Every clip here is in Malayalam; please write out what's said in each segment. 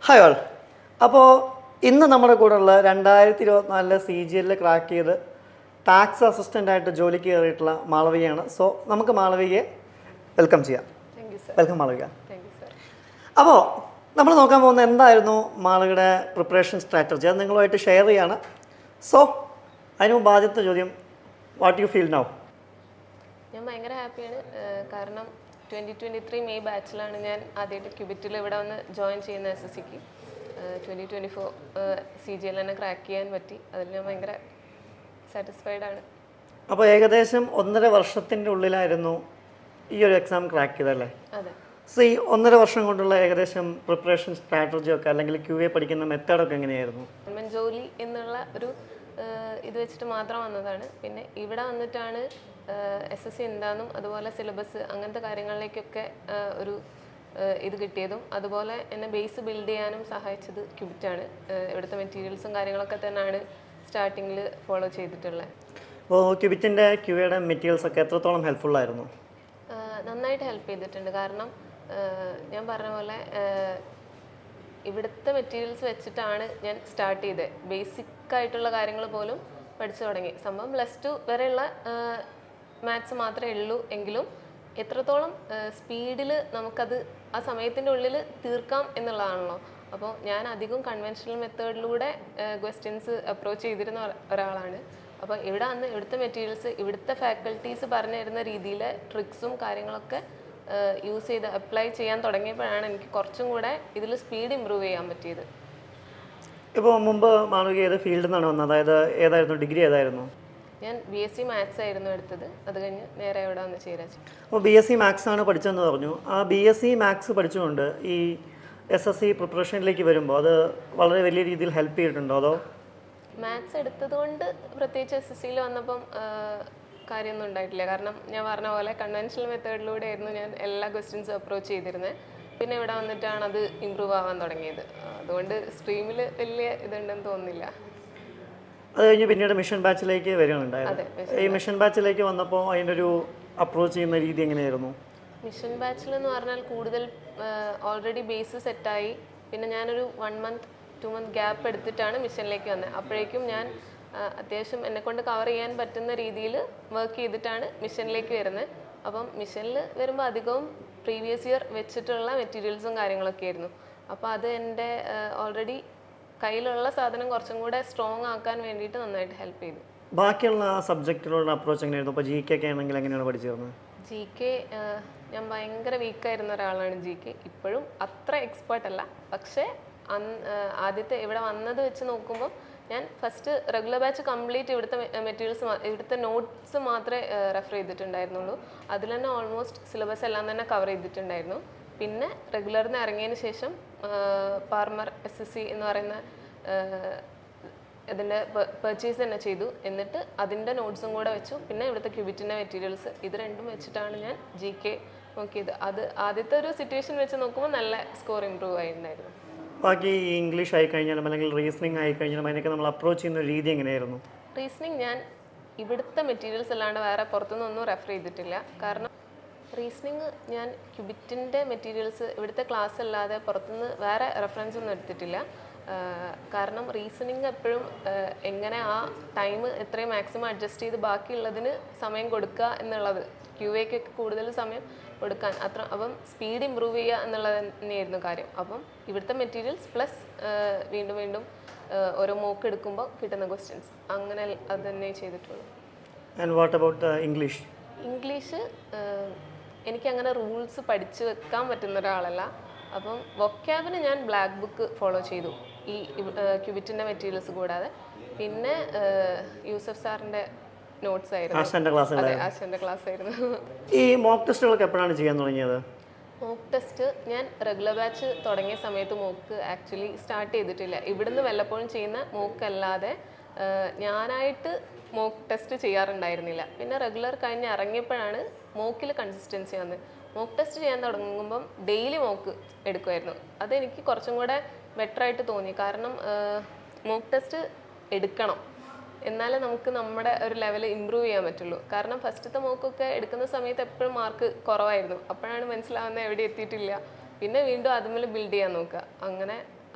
Hi all. അപ്പോൾ ഇന്ന് നമ്മുടെ കൂടെയുള്ള 2024 CGL ക്രാക്ക് ചെയ്ത് ടാക്സ് അസിസ്റ്റൻ്റായിട്ട് ജോലിക്ക് കയറിയിട്ടുള്ള മാളവികയാണ്. സോ നമുക്ക് മാളവികയെ വെൽക്കം ചെയ്യാം. വെൽക്കം മാളവിക. അപ്പോൾ നമ്മൾ നോക്കാൻ പോകുന്നത് എന്തായിരുന്നു മാളവികയുടെ പ്രിപ്പറേഷൻ സ്ട്രാറ്റജി, അത് നിങ്ങളുമായിട്ട് ഷെയർ ചെയ്യാണ്. സോ അതിന് മുമ്പ് ആദ്യത്തെ ചോദ്യം, വാട്ട് യു ഫീൽ നൗ? ഞാൻ ഭയങ്കര ഹാപ്പിയാണ്. കാരണം 2023 മെയ് ബാച്ചിലാണ് ഞാൻ ആദ്യമായിട്ട് ക്യൂബിറ്റിൽ ഇവിടെ വന്ന് ജോയിൻ ചെയ്യുന്ന SSCക്ക്. 2024 CGL തന്നെ ക്രാക്ക് ചെയ്യാൻ പറ്റി. അതിൽ ഞാൻ ഭയങ്കര സാറ്റിസ്ഫൈഡ് ആണ്. അപ്പോൾ ഏകദേശം 1.5 വർഷത്തിൻ്റെ ഉള്ളിലായിരുന്നു ഈ ഒരു എക്സാം ക്രാക്ക് ചെയ്തല്ലേ? അതെ. സോ ഈ 1.5 വർഷം കൊണ്ടുള്ള ഏകദേശം പ്രിപ്പറേഷൻ സ്ട്രാറ്റജിയൊക്കെ അല്ലെങ്കിൽ QA പഠിക്കുന്ന മെത്തേഡൊക്കെ എങ്ങനെയായിരുന്നു? ഗവൺമെൻറ് ജോലി എന്നുള്ള ഒരു ഇത് വെച്ചിട്ട് മാത്രം വന്നതാണ്. പിന്നെ ഇവിടെ വന്നിട്ടാണ് SSC എന്താണെന്നും അതുപോലെ സിലബസ് അങ്ങനത്തെ കാര്യങ്ങളിലേക്കൊക്കെ ഒരു ഇത് കിട്ടിയതും അതുപോലെ എന്നെ ബേസ് ബിൽഡ് ചെയ്യാനും സഹായിച്ചത് ക്യൂബിറ്റാണ്. ഇവിടുത്തെ മെറ്റീരിയൽസും കാര്യങ്ങളൊക്കെ തന്നെയാണ് സ്റ്റാർട്ടിങ്ങിൽ ഫോളോ ചെയ്തിട്ടുള്ളത്. അപ്പോൾ ക്യൂബിറ്റിൻ്റെ QAയുടെ മെറ്റീരിയൽസൊക്കെ എത്രത്തോളം ഹെൽപ്ഫുള്ളായിരുന്നു? നന്നായിട്ട് ഹെൽപ്പ് ചെയ്തിട്ടുണ്ട്. കാരണം ഞാൻ പറഞ്ഞ പോലെ ഇവിടുത്തെ മെറ്റീരിയൽസ് വെച്ചിട്ടാണ് ഞാൻ സ്റ്റാർട്ട് ചെയ്തത്. ബേസിക് ആയിട്ടുള്ള കാര്യങ്ങൾ പോലും പഠിച്ചു തുടങ്ങി. സംഭവം +2 വരെയുള്ള മാത്സ് മാത്രമേ ഉള്ളൂ എങ്കിലും എത്രത്തോളം സ്പീഡിൽ നമുക്കത് ആ സമയത്തിൻ്റെ ഉള്ളിൽ തീർക്കാം എന്നുള്ളതാണല്ലോ. അപ്പോൾ ഞാൻ അധികം കൺവെൻഷണൽ മെത്തേഡിലൂടെ ക്വസ്റ്റ്യൻസ് അപ്രോച്ച് ചെയ്തിരുന്ന ഒരാളാണ്. അപ്പോൾ ഇവിടെ വന്ന് ഇവിടുത്തെ മെറ്റീരിയൽസ് ഇവിടുത്തെ ഫാക്കൽറ്റീസ് പറഞ്ഞു തരുന്ന രീതിയിൽ ട്രിക്സും കാര്യങ്ങളൊക്കെ യൂസ് ചെയ്ത് അപ്ലൈ ചെയ്യാൻ തുടങ്ങിയപ്പോഴാണ് എനിക്ക് കുറച്ചും കൂടെ ഇതിൽ സ്പീഡ് ഇമ്പ്രൂവ് ചെയ്യാൻ പറ്റിയത്. ഇപ്പോൾ മുമ്പ് മാളവിക ഏത് ഫീൽഡിൽ നിന്നാണ് വന്നത്? അതായത് ഏതായിരുന്നു, ഡിഗ്രി ഏതായിരുന്നു? ഞാൻ BSc മാത്സ് ആയിരുന്നു എടുത്തത്. അത് കഴിഞ്ഞ് നേരെ ഇവിടെ വന്ന് ചേരാൻ. അപ്പോൾ BSc മാത്സ് ആണ് പഠിച്ചതെന്ന് പറഞ്ഞു. ആ BSc മാത്സ് പഠിച്ചുകൊണ്ട് ഈ SSC പ്രിപ്പറേഷനിലേക്ക് വരുമ്പോൾ അത് വളരെ വലിയ രീതിയിൽ ഹെൽപ്പ് ചെയ്തിട്ടുണ്ടോ? അതോ മാത്സ് എടുത്തത് കൊണ്ട് പ്രത്യേകിച്ച് SSCയിൽ വന്നപ്പം കാര്യമൊന്നും ഉണ്ടായിട്ടില്ല. കാരണം ഞാൻ പറഞ്ഞ പോലെ കൺവെൻഷണൽ മെത്തേഡിലൂടെ ആയിരുന്നു ഞാൻ എല്ലാ ക്വസ്റ്റ്യൻസും അപ്രോച്ച് ചെയ്തിരുന്നത്. പിന്നെ ഇവിടെ വന്നിട്ടാണ് അത് ഇമ്പ്രൂവ് ആവാൻ തുടങ്ങിയത്. അതുകൊണ്ട് സ്ട്രീമിൽ വലിയ ഇതുണ്ടെന്ന് തോന്നുന്നില്ല. അത് കഴിഞ്ഞ് പിന്നീട് മിഷൻ ബാച്ചിലേക്ക് വരികയുണ്ടായത്. ഈ മിഷൻ ബാച്ചിലേക്ക് വന്നപ്പോൾ അതിൻ്റെ ഒരു അപ്രോച്ച് ചെയ്യുന്ന രീതി എങ്ങനെയായിരുന്നു? മിഷൻ ബാച്ചിൽ എന്ന് പറഞ്ഞാൽ കൂടുതൽ ഓൾറെഡി ബേസ് സെറ്റായി. പിന്നെ ഞാനൊരു 1 month 2 month ഗ്യാപ്പ് എടുത്തിട്ടാണ് മിഷനിലേക്ക് വന്നത്. അപ്പോഴേക്കും ഞാൻ അത്യാവശ്യം എന്നെക്കൊണ്ട് കവർ ചെയ്യാൻ പറ്റുന്ന രീതിയിൽ വർക്ക് ചെയ്തിട്ടാണ് മിഷനിലേക്ക് വരുന്നത്. അപ്പം മിഷനിൽ വരുമ്പോൾ അധികവും പ്രീവിയസ് ഇയർ വെച്ചിട്ടുള്ള മെറ്റീരിയൽസും കാര്യങ്ങളൊക്കെ ആയിരുന്നു. അപ്പോൾ അത് എൻ്റെ ഓൾറെഡി കയ്യിലുള്ള സാധനം കുറച്ചും കൂടെ സ്ട്രോങ് ആക്കാൻ വേണ്ടിയിട്ട് നന്നായിട്ട് ഹെൽപ്പ് ചെയ്തു. ബാക്കിയുള്ള സബ്ജക്റ്റിലുള്ള അപ്രോച്ച് എങ്ങനെയായിരുന്നു? ഇപ്പോൾ GK ഒക്കെ ആണെങ്കിൽ എങ്ങനെയാണ് പഠിച്ചിരുന്നത്? GK ഞാൻ ഭയങ്കര വീക്കായിരുന്ന ഒരാളാണ്. GK ഇപ്പോഴും അത്ര എക്സ്പേർട്ട് അല്ല. പക്ഷേ ആദ്യത്തെ ഇവിടെ വന്നത് വെച്ച് നോക്കുമ്പോൾ ഞാൻ ഫസ്റ്റ് റെഗുലർ ബാച്ച് കംപ്ലീറ്റ് ഇവിടുത്തെ മെറ്റീരിയൽസ് ഇവിടുത്തെ നോട്ട്സ് മാത്രമേ റെഫർ ചെയ്തിട്ടുണ്ടായിരുന്നുള്ളൂ. അതിൽ തന്നെ ഓൾമോസ്റ്റ് സിലബസ് എല്ലാം തന്നെ കവർ ചെയ്തിട്ടുണ്ടായിരുന്നു. പിന്നെ റെഗുലറിൽ നിന്ന് ഇറങ്ങിയതിന് ശേഷം പാർമർ SSC എന്ന് പറയുന്ന ഇതിൻ്റെ പർച്ചേസ് തന്നെ ചെയ്തു. എന്നിട്ട് അതിൻ്റെ നോട്ട്സും കൂടെ വെച്ചു. പിന്നെ ഇവിടുത്തെ ക്യൂബിറ്റിൻ്റെ മെറ്റീരിയൽസ് ഇത് രണ്ടും വെച്ചിട്ടാണ് ഞാൻ GK നോക്കിയത്. അത് ആദ്യത്തെ ഒരു സിറ്റുവേഷൻ വെച്ച് നോക്കുമ്പോൾ നല്ല സ്കോർ ഇമ്പ്രൂവ് ആയിട്ടുണ്ടായിരുന്നു. ബാക്കി ഇംഗ്ലീഷ് ആയിക്കഴിഞ്ഞാലും അല്ലെങ്കിൽ റീസണിങ് ആയിക്കഴിഞ്ഞാലും അതിനൊക്കെ നമ്മൾ അപ്രോച്ച് ചെയ്യുന്ന രീതി എങ്ങനെയായിരുന്നു? റീസണിങ് ഞാൻ ഇവിടുത്തെ മെറ്റീരിയൽസ് അല്ലാണ്ട് വേറെ പുറത്തുനിന്നൊന്നും റെഫർ ചെയ്തിട്ടില്ല. കാരണം റീസണിങ് ഞാൻ ക്യൂബിറ്റിൻ്റെ മെറ്റീരിയൽസ് ഇവിടുത്തെ ക്ലാസ് അല്ലാതെ പുറത്തുനിന്ന് വേറെ റെഫറൻസ് ഒന്നും എടുത്തിട്ടില്ല. കാരണം റീസണിങ് എപ്പോഴും എങ്ങനെ ആ ടൈം എത്രയും മാക്സിമം അഡ്ജസ്റ്റ് ചെയ്ത് ബാക്കിയുള്ളതിന് സമയം കൊടുക്കുക എന്നുള്ളത്, QAക്കൊക്കെ കൂടുതൽ സമയം കൊടുക്കാൻ അപ്പം സ്പീഡ് ഇമ്പ്രൂവ് ചെയ്യുക എന്നുള്ളത് തന്നെയായിരുന്നു കാര്യം. അപ്പം ഇവിടുത്തെ മെറ്റീരിയൽസ് പ്ലസ് വീണ്ടും വീണ്ടും ഓരോ മോക്ക് എടുക്കുമ്പോൾ കിട്ടുന്ന ക്വസ്റ്റ്യൻസ് അങ്ങനെ അത് തന്നെ ചെയ്തിട്ടുള്ളൂ. And what about English? English എനിക്കങ്ങനെ റൂൾസ് പഠിച്ചു വെക്കാൻ പറ്റുന്ന ഒരാളല്ല. അപ്പം വൊക്കാബിന് ഞാൻ ബ്ലാക്ക് ബുക്ക് ഫോളോ ചെയ്തു ഈ ക്യൂബിറ്റിൻ്റെ മെറ്റീരിയൽസ് കൂടാതെ. പിന്നെ യൂസഫ് സാറിൻ്റെ നോട്ട്സ് ആയിരുന്നു. ആശാൻ്റെ ക്ലാസ് ആയിരുന്നു. ഈ മോക്ക് ടെസ്റ്റുകളൊക്കെ എപ്പോഴാണ് ചെയ്യാൻ തുടങ്ങിയത്? മോക്ക് ടെസ്റ്റ് ഞാൻ റെഗുലർ ബാച്ച് തുടങ്ങിയ സമയത്ത് മോക്ക് ആക്ച്വലി സ്റ്റാർട്ട് ചെയ്തിട്ടില്ല. ഇവിടുന്ന് വല്ലപ്പോഴും ചെയ്യുന്ന മോക്ക് അല്ലാതെ ഞാനായിട്ട് മോക്ക് ടെസ്റ്റ് ചെയ്യാറുണ്ടായിരുന്നില്ല. പിന്നെ റെഗുലർ കഴിഞ്ഞ് ഇറങ്ങിയപ്പോഴാണ് മോക്കിൽ കൺസിസ്റ്റൻസി വന്നത്. മോക്ക് ടെസ്റ്റ് ചെയ്യാൻ തുടങ്ങുമ്പം ഡെയിലി മോക്ക് എടുക്കുമായിരുന്നു. അതെനിക്ക് കുറച്ചും കൂടെ ബെറ്ററായിട്ട് തോന്നി. കാരണം മോക്ക് ടെസ്റ്റ് എടുക്കണം, എന്നാലേ നമുക്ക് നമ്മുടെ ഒരു ലെവൽ ഇമ്പ്രൂവ് ചെയ്യാൻ പറ്റുള്ളൂ. കാരണം ഫസ്റ്റത്തെ മോക്കൊക്കെ എടുക്കുന്ന സമയത്ത് എപ്പോഴും മാർക്ക് കുറവായിരുന്നു. അപ്പോഴാണ് മനസ്സിലാവുന്നത് എവിടെ എത്തിയിട്ടില്ല. പിന്നെ വീണ്ടും അതുമേൽ ബിൽഡ് ചെയ്യാൻ നോക്കുക. അങ്ങനെ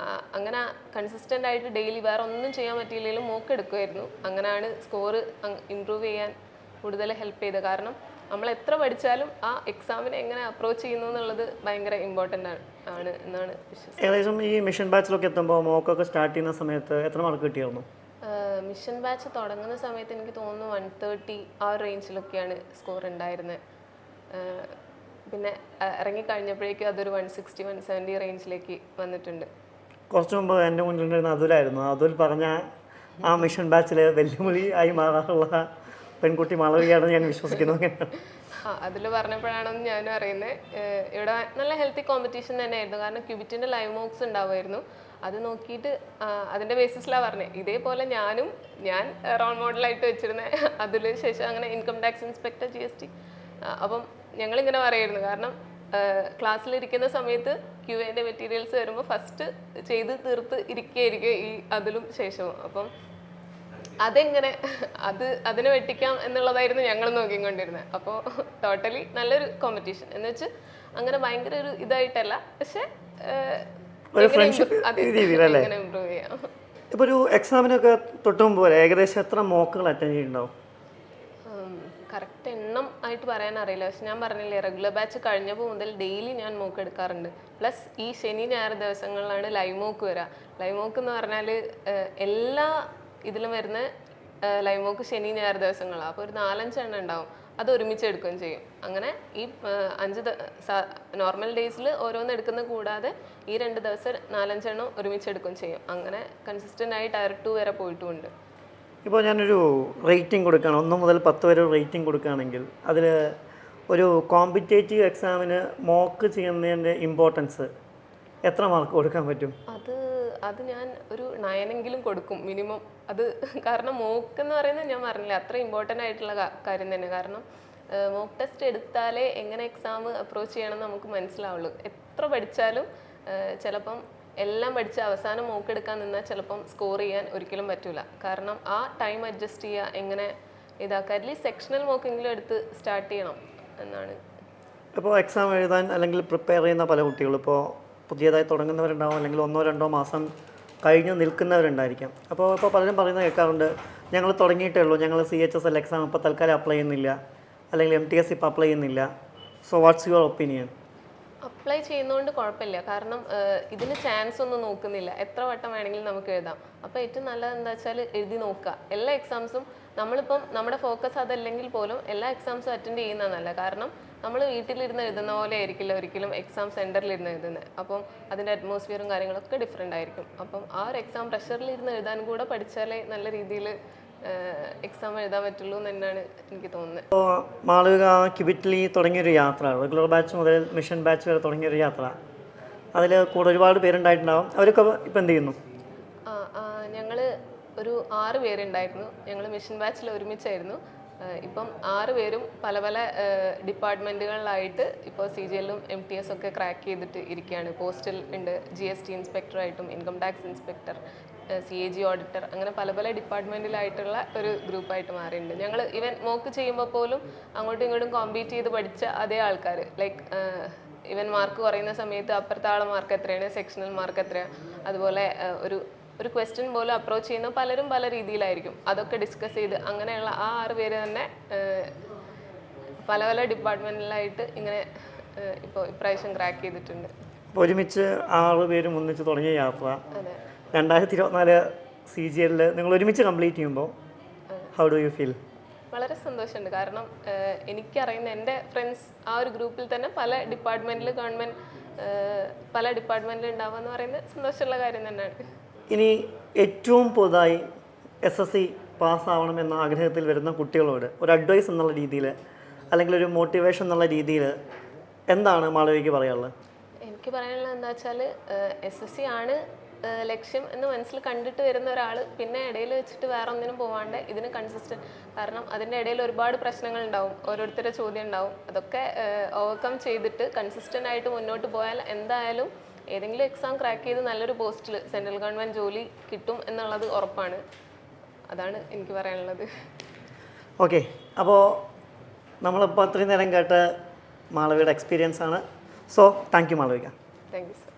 അങ്ങനെ കൺസിസ്റ്റൻ്റ് ആയിട്ട് ഡെയിലി വേറെ ഒന്നും ചെയ്യാൻ പറ്റിയില്ലെങ്കിലും മോക്ക് എടുക്കുമായിരുന്നു. അങ്ങനെയാണ് സ്കോർ ഇമ്പ്രൂവ് ചെയ്യാൻ കൂടുതൽ ഹെൽപ്പ് ചെയ്തത്. കാരണം നമ്മൾ എത്ര പഠിച്ചാലും ആ എക്സാമിനെ എങ്ങനെ അപ്രോച്ച് ചെയ്യുന്നു എന്നുള്ളത് ഭയങ്കര ഇമ്പോർട്ടൻ്റ് ആണ് എന്നാണ് വിശ്വസിക്കുന്നത്. ഏകദേശം ഈ മിഷൻ ബാച്ചിലൊക്കെ എത്തുമ്പോൾ മോക്കൊക്കെ സ്റ്റാർട്ട് ചെയ്യുന്ന സമയത്ത് എത്ര മാർക്ക് കിട്ടിയായിരുന്നു? മിഷൻ ബാച്ച് തുടങ്ങുന്ന സമയത്ത് എനിക്ക് തോന്നുന്നു 130 ആ ഒരു റേഞ്ചിലൊക്കെയാണ് സ്കോർ ഉണ്ടായിരുന്നത്. പിന്നെ ഇറങ്ങിക്കഴിഞ്ഞപ്പോഴേക്കും അതൊരു 160 170 റേഞ്ചിലേക്ക് വന്നിട്ടുണ്ട്. കുറച്ച് മുമ്പ് എൻ്റെ മുന്നിലുണ്ടായിരുന്ന അതുലായിരുന്നു. അതുൽ പറഞ്ഞ ആ മിഷൻ ബാച്ചിൽ വെല്ലുവിളി ആയി മാറാറുള്ള പെൺകുട്ടി മാളവികയാണെന്ന് ഞാൻ വിശ്വസിക്കുന്നു. അതിൽ പറഞ്ഞപ്പോഴാണെന്ന് ഞാനും അറിയുന്നത്. ഇവിടെ നല്ല ഹെൽത്തി കോമ്പറ്റീഷൻ തന്നെയായിരുന്നു. കാരണം ക്യൂബിറ്റിൻ്റെ ലൈവ് മോക്സ് ഉണ്ടാവുമായിരുന്നു. അത് നോക്കിയിട്ട് അതിൻ്റെ ബേസിസിലാണ് പറഞ്ഞത്. ഇതേപോലെ ഞാൻ റോൾ മോഡലായിട്ട് വെച്ചിരുന്ന അതിൽ ശേഷം അങ്ങനെ ഇൻകം ടാക്സ് ഇൻസ്പെക്ടർ GST. അപ്പം ഞങ്ങളിങ്ങനെ പറയായിരുന്നു. കാരണം ക്ലാസ്സിലിരിക്കുന്ന സമയത്ത് QA മെറ്റീരിയൽസ് വരുമ്പോൾ ഫസ്റ്റ് ചെയ്ത് തീർത്ത് ഇരിക്കുകയായിരിക്കും ഈ അതിലും ശേഷവും. അപ്പം അതെങ്ങനെ അതിനെ വെട്ടിക്കാം എന്നുള്ളതായിരുന്നു ഞങ്ങൾ നോക്കിക്കൊണ്ടിരുന്നത്. അപ്പോൾ ടോട്ടലി നല്ലൊരു കോമ്പറ്റീഷൻ എന്ന് വെച്ച് അങ്ങനെ ഭയങ്കര ഒരു ഇതായിട്ടല്ല, പക്ഷെ എങ്ങനെ ഇമ്പ്രൂവ് ചെയ്യാം. ഇപ്പോൾ ഒരു എക്സാമിനൊക്കെ തൊട്ട് മുമ്പ് പോലെ ഏകദേശം എത്ര മോക്കുകൾ അറ്റൻഡ് ചെയ്യുന്നുണ്ടാവും? കറക്റ്റ് എണ്ണം ആയിട്ട് പറയാൻ അറിയില്ല. പക്ഷെ ഞാൻ പറഞ്ഞില്ലേ, റെഗുലർ ബാച്ച് കഴിഞ്ഞപ്പോൾ മുതൽ ഡെയിലി ഞാൻ മോക്ക് എടുക്കാറുണ്ട്. പ്ലസ് ഈ ശനി ഞായർ ദിവസങ്ങളിലാണ് ലൈവ് മോക്ക് വരിക. ലൈവ് മോക്ക് എന്ന് പറഞ്ഞാൽ എല്ലാ ഇതിലും വരുന്ന ലൈവ് മോക്ക് ശനി ഞായർ ദിവസങ്ങളാണ്. അപ്പോൾ ഒരു 4-5 എണ്ണം ഉണ്ടാവും. അത് ഒരുമിച്ച് എടുക്കുകയും ചെയ്യും. അങ്ങനെ ഈ 5 നോർമൽ ഡേയ്സിൽ ഓരോന്ന് എടുക്കുന്ന കൂടാതെ ഈ 2 ദിവസം 4-5 എണ്ണം ഒരുമിച്ച് എടുക്കുകയും ചെയ്യും. അങ്ങനെ കൺസിസ്റ്റൻ്റ് ആയി ടയർ 2 വരെ പോയിട്ടുമുണ്ട്. ഇപ്പോൾ ഞാനൊരു റേറ്റിംഗ് കൊടുക്കുകയാണ്, 1 മുതൽ 10 വരെ റേറ്റിംഗ് കൊടുക്കുകയാണെങ്കിൽ അതിൽ ഒരു കോമ്പറ്റേറ്റീവ് എക്സാമിന് മോക്ക് ചെയ്യുന്നതിൻ്റെ ഇമ്പോർട്ടൻസ് എത്ര മാർക്ക് കൊടുക്കാൻ പറ്റും? അത് ഞാൻ ഒരു 9 കൊടുക്കും മിനിമം. അത് കാരണം മോക്ക് എന്ന് പറയുന്നത് ഞാൻ പറഞ്ഞില്ല, അത്ര ഇമ്പോർട്ടൻ്റ് ആയിട്ടുള്ള കാര്യം തന്നെ. കാരണം മോക്ക് ടെസ്റ്റ് എടുത്താലേ എങ്ങനെ എക്സാം അപ്രോച്ച് ചെയ്യണമെന്ന് നമുക്ക് മനസ്സിലാവുള്ളൂ. എത്ര പഠിച്ചാലും ചിലപ്പം എല്ലാം പഠിച്ച് അവസാനം മോക്ക് എടുക്കാൻ നിന്നാൽ ചിലപ്പം സ്കോർ ചെയ്യാൻ ഒരിക്കലും പറ്റില്ല. കാരണം ആ ടൈം അഡ്ജസ്റ്റ് ചെയ്യുക, എങ്ങനെ ഇതാക്കുക, അറ്റ്ലീസ്റ്റ് സെക്ഷണൽ മോക്കെങ്കിലും എടുത്ത് സ്റ്റാർട്ട് ചെയ്യണം എന്നാണ്. ഇപ്പോൾ എക്സാം എഴുതാൻ അല്ലെങ്കിൽ പ്രിപ്പയർ ചെയ്യുന്ന പല കുട്ടികളും ഇപ്പോൾ പുതിയതായി തുടങ്ങുന്നവരുണ്ടാവും, അല്ലെങ്കിൽ 1-2 മാസം കഴിഞ്ഞ് നിൽക്കുന്നവരുണ്ടായിരിക്കാം. ഇപ്പോൾ പലരും പറയുന്നത് കേൾക്കാറുണ്ട്, ഞങ്ങൾ തുടങ്ങിയിട്ടേ ഉള്ളൂ, ഞങ്ങൾ CHSL എക്സാം ഇപ്പോൾ തൽക്കാലം അപ്ലൈ ചെയ്യുന്നില്ല, അല്ലെങ്കിൽ MTS ഇപ്പോൾ അപ്ലൈ ചെയ്യുന്നില്ല. So what's your opinion? Apply ചെയ്യുന്നതുകൊണ്ട് കുഴപ്പമില്ല. കാരണം ഇതിന് ചാൻസ് ഒന്നും നോക്കുന്നില്ല. എത്ര വട്ടം വേണമെങ്കിലും നമുക്ക് എഴുതാം. അപ്പോൾ ഏറ്റവും നല്ലത് എന്താ വെച്ചാൽ എഴുതി നോക്കുക. എല്ലാ എക്സാംസും നമ്മളിപ്പം നമ്മുടെ ഫോക്കസ് അതല്ലെങ്കിൽ പോലും എല്ലാ എക്സാംസും അറ്റൻഡ് ചെയ്യുന്നതാണ് നല്ലത്. കാരണം നമ്മൾ വീട്ടിലിരുന്ന് എഴുതുന്ന പോലെ ആയിരിക്കില്ല ഒരിക്കലും എക്സാം സെൻറ്ററിലിരുന്ന് എഴുതുന്നത്. അപ്പം അതിൻ്റെ അറ്റ്മോസ്ഫിയറും കാര്യങ്ങളൊക്കെ ഡിഫറെൻ്റ് ആയിരിക്കും. അപ്പം ആ ഒരു എക്സാം പ്രഷറിലിരുന്ന് എഴുതാൻ കൂടെ പഠിച്ചാലേ നല്ല രീതിയിൽ എക്സാം എഴുതാൻ പറ്റുള്ളൂ എന്ന് തന്നെയാണ് എനിക്ക് തോന്നുന്നത്. ഇപ്പോൾ മാളവിക ക്യൂബിറ്റിൽ തുടങ്ങിയൊരു യാത്ര, റെഗുലർ ബാച്ച് മുതൽ മിഷൻ ബാച്ച് വരെ തുടങ്ങിയൊരു യാത്ര, അതിൽ കൂടെ ഒരുപാട് പേരുണ്ടായിട്ടുണ്ടാവും. അവരൊക്കെ ഇപ്പം എന്ത് ചെയ്യുന്നു? ഞങ്ങൾ ഒരു 6 പേരുണ്ടായിരുന്നു. ഞങ്ങൾ മിഷൻ ബാച്ചിൽ ഒരുമിച്ചായിരുന്നു. ഇപ്പം 6 പേരും പല പല ഡിപ്പാർട്ട്മെൻറ്റുകളിലായിട്ട് ഇപ്പോൾ CGL-ഉം MTS ഒക്കെ ക്രാക്ക് ചെയ്തിട്ട് ഇരിക്കുകയാണ്. പോസ്റ്റൽ ഉണ്ട്, GST ഇൻസ്പെക്ടറായിട്ടും income tax inspector, CAG auditor, അങ്ങനെ പല പല ഡിപ്പാർട്ട്മെൻറ്റിലായിട്ടുള്ള ഒരു ഗ്രൂപ്പായിട്ട് മാറിയിട്ടുണ്ട്. ഞങ്ങൾ ഇവൻ മോക്ക് ചെയ്യുമ്പോൾ പോലും അങ്ങോട്ടും ഇങ്ങോട്ടും കോമ്പീറ്റ് ചെയ്ത് പഠിച്ച അതേ ആൾക്കാർ. ലൈക്ക് ഇവൻ മാർക്ക് കുറയുന്ന സമയത്ത് അപ്പുറത്തെ ആളെ മാർക്ക് എത്രയാണ്, സെക്ഷണൽ മാർക്ക് എത്രയാണ്, അതുപോലെ ഒരു ക്വസ്റ്റ്യൻ പോലും അപ്രോച്ച് ചെയ്യുന്ന പലരും പല രീതിയിലായിരിക്കും. അതൊക്കെ ഡിസ്കസ് ചെയ്ത് അങ്ങനെയുള്ള ആ 6 പേര് തന്നെ പല പല ഡിപ്പാർട്ട്മെൻറ്റിലായിട്ട് ഇങ്ങനെ ഇപ്പോൾ ഇപ്രാവശ്യം ക്രാക്ക് ചെയ്തിട്ടുണ്ട്. ഒരുമിച്ച് 6 പേരും ഒന്നിച്ച് തുടങ്ങിയ യാത്ര അതെ 2024 CGL നിങ്ങൾ ഒരുമിച്ച് കംപ്ലീറ്റ് ചെയ്യുമ്പോൾ ഹൗ ഡു യു ഫീൽ? വളരെ സന്തോഷമുണ്ട്. കാരണം എനിക്കറിയുന്ന എൻ്റെ ഫ്രണ്ട്സ് ആ ഒരു ഗ്രൂപ്പിൽ തന്നെ പല ഡിപ്പാർട്ട്മെൻറ്റിൽ ഗവൺമെൻറ് പല ഡിപ്പാർട്ട്മെൻറ്റിൽ ഉണ്ടാവുക എന്ന് പറയുന്നത് സന്തോഷമുള്ള കാര്യം തന്നെയാണ്. ഇനി ഏറ്റവും പുതുതായി SSC പാസ്സാവണം എന്ന ആഗ്രഹത്തിൽ വരുന്ന കുട്ടികളോട് ഒരു അഡ്വൈസ് എന്നുള്ള രീതിയിൽ, അല്ലെങ്കിൽ ഒരു മോട്ടിവേഷൻ എന്നുള്ള രീതിയിൽ എന്താണ് മാളവികയ്ക്ക് പറയാനുള്ളത്? എനിക്ക് പറയാനുള്ളത് എന്താ വെച്ചാൽ SSC ആണ് ലക്ഷ്യം എന്ന് മനസ്സിൽ കണ്ടിട്ട് വരുന്ന ഒരാൾ പിന്നെ ഇടയിൽ വെച്ചിട്ട് വേറെ ഒന്നിനും പോവാണ്ട് ഇതിന് കൺസിസ്റ്റൻറ്റ്, കാരണം അതിൻ്റെ ഇടയിൽ ഒരുപാട് പ്രശ്നങ്ങൾ ഉണ്ടാവും, ഓരോരുത്തരുടെ ചോദ്യം ഉണ്ടാവും. അതൊക്കെ ഓവർകം ചെയ്തിട്ട് കൺസിസ്റ്റൻ്റ് ആയിട്ട് മുന്നോട്ട് പോയാൽ എന്തായാലും ഏതെങ്കിലും എക്സാം ക്രാക്ക് ചെയ്ത് നല്ലൊരു പോസ്റ്റിൽ സെൻട്രൽ ഗവൺമെൻറ് ജോലി കിട്ടും എന്നുള്ളത് ഉറപ്പാണ്. അതാണ് എനിക്ക് പറയാനുള്ളത്. ഓക്കെ, അപ്പോൾ നമ്മളിപ്പോൾ അത്രയും നേരം കേട്ട മാളവികയുടെ എക്സ്പീരിയൻസ് ആണ്. So thank you Malavika. Thank you sir.